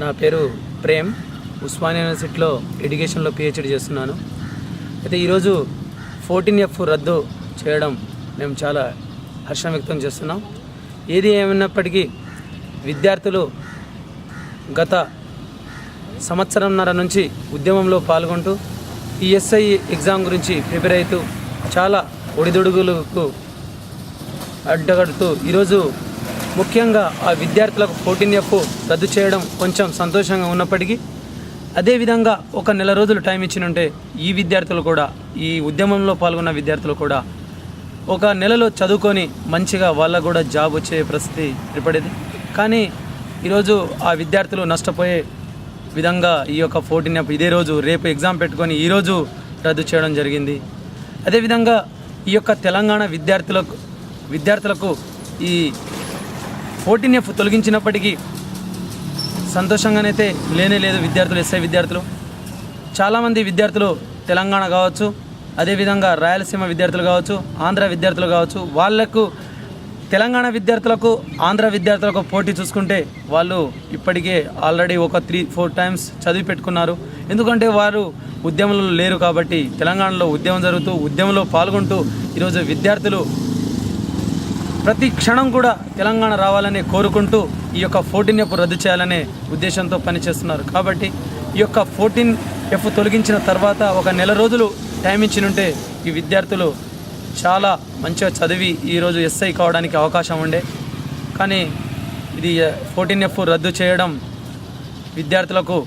నా పేరు ప్రేమ్. ఉస్మానియా యూనివర్సిటీలో ఎడ్యుకేషన్లో పిహెచ్డి చేస్తున్నాను. అయితే ఈరోజు 14F రద్దు చేయడం మేము చాలా హర్షం వ్యక్తం చేస్తున్నాం. ఏది ఏమైనప్పటికీ విద్యార్థులు గత సంవత్సరంన్నర నుంచి ఉద్యమంలో పాల్గొంటూ ఈ ఎస్ఐ ఎగ్జామ్ గురించి ప్రిపేర్ అవుతూ చాలా ఒడిదుడుగులకు అడ్డగడుతూ ఈరోజు ముఖ్యంగా ఆ విద్యార్థులకు 14F రద్దు చేయడం కొంచెం సంతోషంగా ఉన్నప్పటికీ అదేవిధంగా ఒక నెల రోజులు టైం ఇచ్చినుంటే ఈ విద్యార్థులు కూడా, ఈ ఉద్యమంలో పాల్గొన్న విద్యార్థులు కూడా ఒక నెలలో చదువుకొని మంచిగా వాళ్ళకు కూడా జాబ్ వచ్చే పరిస్థితి ఏర్పడేది. కానీ ఈరోజు ఆ విద్యార్థులు నష్టపోయే విధంగా ఈ యొక్క 14F ఇదే రోజు రేపు ఎగ్జామ్ పెట్టుకొని ఈరోజు రద్దు చేయడం జరిగింది. అదేవిధంగా ఈ యొక్క తెలంగాణ విద్యార్థులకు ఈ 14F తొలగించినప్పటికీ సంతోషంగానైతే లేనే లేదు. విద్యార్థులు, ఎస్ఐ విద్యార్థులు, చాలామంది విద్యార్థులు తెలంగాణ కావచ్చు, అదేవిధంగా రాయలసీమ విద్యార్థులు కావచ్చు, ఆంధ్ర విద్యార్థులు కావచ్చు, వాళ్లకు తెలంగాణ విద్యార్థులకు ఆంధ్ర విద్యార్థులకు పోటీ చూసుకుంటే వాళ్ళు ఇప్పటికే ఆల్రెడీ ఒక 3-4 టైమ్స్ చదివి పెట్టుకున్నారు. ఎందుకంటే వారు ఉద్యమంలో లేరు కాబట్టి. తెలంగాణలో ఉద్యమం జరుగుతూ ఉద్యమంలో పాల్గొంటూ ఈరోజు విద్యార్థులు ప్రతి క్షణం కూడా తెలంగాణ రావాలని కోరుకుంటూ ఈ యొక్క 14F రద్దు చేయాలనే ఉద్దేశంతో పనిచేస్తున్నారు. కాబట్టి ఈ యొక్క 14F తొలగించిన తర్వాత ఒక నెల రోజులు టైం ఇచ్చినుంటే ఈ విద్యార్థులు చాలా మంచిగా చదివి ఈరోజు ఎస్ఐ కావడానికి అవకాశం ఉండే. కానీ ఇది 14F రద్దు చేయడం విద్యార్థులకు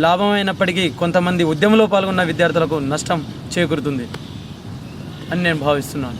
లాభమైనప్పటికీ కొంతమంది ఉద్యమంలో పాల్గొన్న విద్యార్థులకు నష్టం చేకూరుతుంది అని నేను భావిస్తున్నాను.